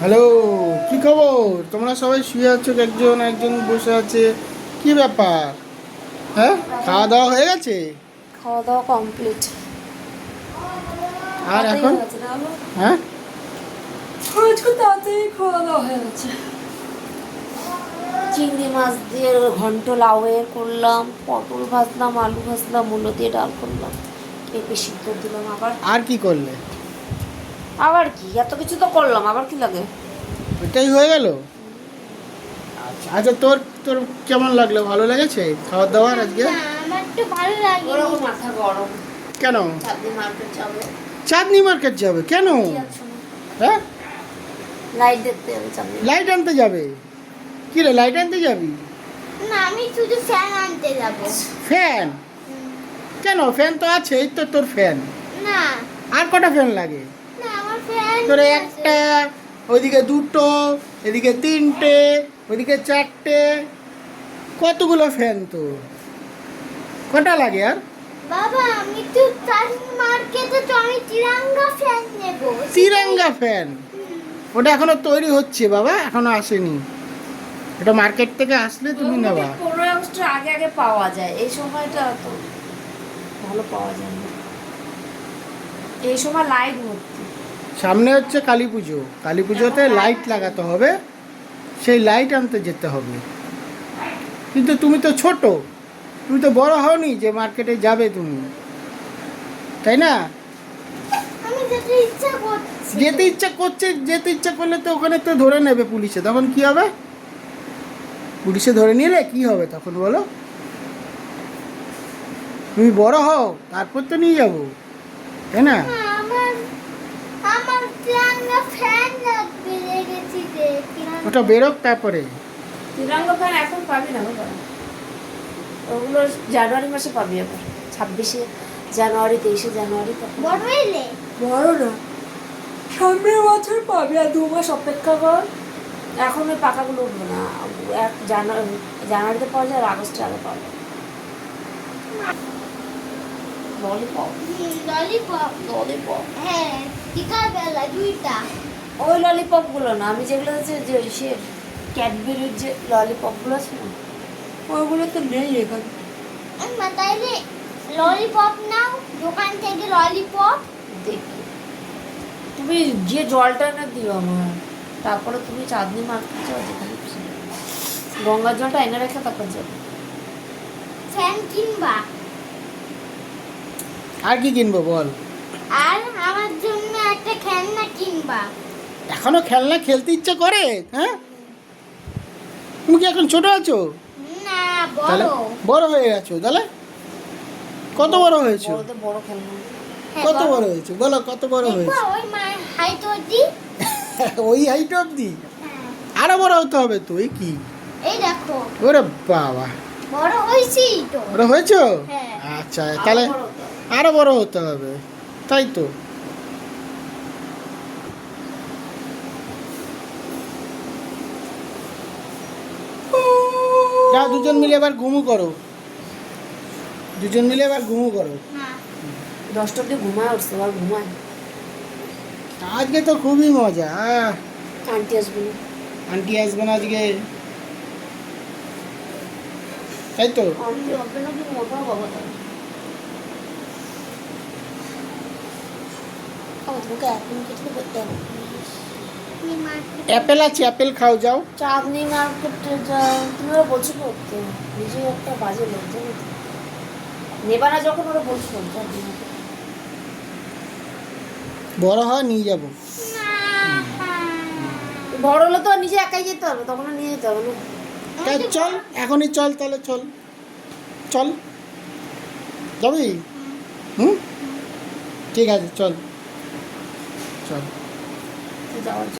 Hello, কি খবর? তোমরা সবাই শুয়ে আছো, একজন একজন বসে আছে, কি ব্যাপার? হ্যাঁ, খাওয়া দাওয়া হয়ে গেছে? খাওয়া দাওয়া কমপ্লিট। আর এখন? হ্যাঁ, আজকে তাড়াতাড়ি খাওয়া দাওয়া হয়ে গেছে। চিংড়ি মাছ দিয়ে ঘন্ট লাউয়ের করলাম, পটল ভাজলাম, আলু ভাজলাম, মূলো দিয়ে ডাল করলাম, পেঁপে সিদ্ধ দিলাম। আর কি করলে? আবার কি এত কিছু তো করলাম, আবার কি লাগে? এটাই হয়ে গেল? আচ্ছা আচ্ছা, তোর তোর কেমন লাগলো? ভালো লেগেছে খাওয়া দাওয়ার আজকে? আমার তো ভালো লাগে। ওরকম মাথা গরম। কেন? চাঁদনি মার্কেট যাবে। চাঁদনি মার্কেট যাবে কেন? হ্যাঁ, লাইট দেখতে যাবে চাঁদনি। লাইট আনতে যাবে? কি রে, লাইট আনতে যাবি? না, আমি শুধু ফ্যান আনতে যাব। ফ্যান? কেন? ফ্যান তো আছে, এই তো তোর ফ্যান। না আর কটা ফ্যান লাগে? না, আমার ফ্যান তোর একটা, ওইদিকে দুটো, এদিকে তিনটে, ওইদিকে চারটে, কতগুলো ফ্যান তো? কটা লাগে আর? বাবা, আমি তো মার্কেটে তো আমি তিরঙ্গা ফ্যান নেব। তিরঙ্গা ফ্যান? ওটা এখনো তৈরি হচ্ছে বাবা, এখনো আসেনি। এটা মার্কেট থেকে আসলে তুমি নেবা। 15 আগস্টের আগে আগে পাওয়া যায়, এই সময়টা তো ভালো পাওয়া যায় না। এই সময় লাইট ভর্তি। সামনে হচ্ছে কালী পুজো, কালী পুজোতে লাইট লাগাতে হবে, সেই লাইট আনতে যেতে হবে। কিন্তু তুমি তো ছোট, তুমি তো বড় হওনি যে মার্কেটে যাবে তুমি, তাই না? আমি যেতে ইচ্ছা করছে। যেতে ইচ্ছা করছে, যেতে ইচ্ছা করলে তো ওখানে তো ধরে নেবে পুলিশে, তখন কি হবে? পুলিশে ধরে নিলে কি হবে তখন বলো? তুমি বড় হও, তারপর তো নিয়ে যাবো, তাই না? আমার আমার তিরঙ্গা ফ্যান লাগবে, লেগেছি যে ওটা বেরোক তারপরে। তিরঙ্গা ফ্যান এখন পাবি না বাবা, ওগুলো জানুয়ারি মাসে পাবি। আবার 26শে জানুয়ারি, 23শে জানুয়ারি পাবি। বড় হইলে বড় না, সামনের বছর পাবি। আর 2 মাস অপেক্ষা কর। এখন ওই পাকাগুলো উঠবে না, জানুয়ারিতে পাওয়া যায়, আর আগস্টের আগে পাওয়া যায়। Lollipop lollipop. ললিপপ হ্যাঁ, বিকালবেলা 2টা। ওই ললিপপগুলো না, আমি যেগুলো হচ্ছে যে সে ক্যাডবেরির যে ললিপপগুলো আছে না, ওইগুলো তো নেই এখানে। মা, তাইলে ললিপপ নাও দোকান থেকে, ললিপপ। দেখি, তুমি যে জলটা না দিও আমার, তারপরে তুমি চাঁদনি মার্কেট যাও, যেখানে খুশি। গঙ্গার জলটা এনে রেখে তারপর যাবে। ফ্যান কিনবা? আর কি কিনবো বল? আর আমার জন্য একটা খেলনা কিনবা? এখনো খেলনা খেলতে ইচ্ছা করে? হ্যাঁ, তুমি কি এখন ছোট আছো? না, তাহলে বড়। বড় হয়ে গেছো তাহলে? কত বড় হয়েছো? বড়দের বড় খেলনা। হ্যাঁ, কত বড় হয়েছো বলো, কত বড় দেখবা, হয়েছো? ওই মায়ের হাইট অবধি। ওই হাইট অবধি? হ্যাঁ, আরো বড় হতে হবে তো, এই কি? এই দেখো, ওরে বাবা, বড় হয়েছি তো। বড় হয়েছো? হ্যাঁ। আচ্ছা, তাহলে আরো বড় হতে হবে। আরো বড় হতে হবে, তাই তো। যাও, দুজন মিলে এবার ঘুমু করো, দুজন মিলে এবার ঘুমু করো। না, 10টা অব্দি ঘুমায় উঠছে, আর ঘুমায়। আজকে তো খুবই মজা। আন্টি আসবে না। আন্টি আসবে না আজকে, তাই তো। আন্টি হবে না, তুমি মোটা বাবা তাহলে। তোমাকে এখন কিছু করতে হবে। তুমি মার্কেট। অ্যাপেল আছে, অ্যাপেল খাও, যাও। চাঁদনি মার্কেটে যাও, তুমি ওরা বলছো করতে, নিজেই একটা বাজে লোক জানো তো। নেবা না যখন, ওরা বলছো চাঁদনি market। বড় হয় নিয়ে যাবো। বড় হলে তো আর নিজে একাই যেতে হবে, তখন আর নিয়ে যেতে হবে না। তা চল, এখনই চল, তাহলে চল, চল, যাবি? হুম, ঠিক আছে, চল চল। যাওয়ার জন্য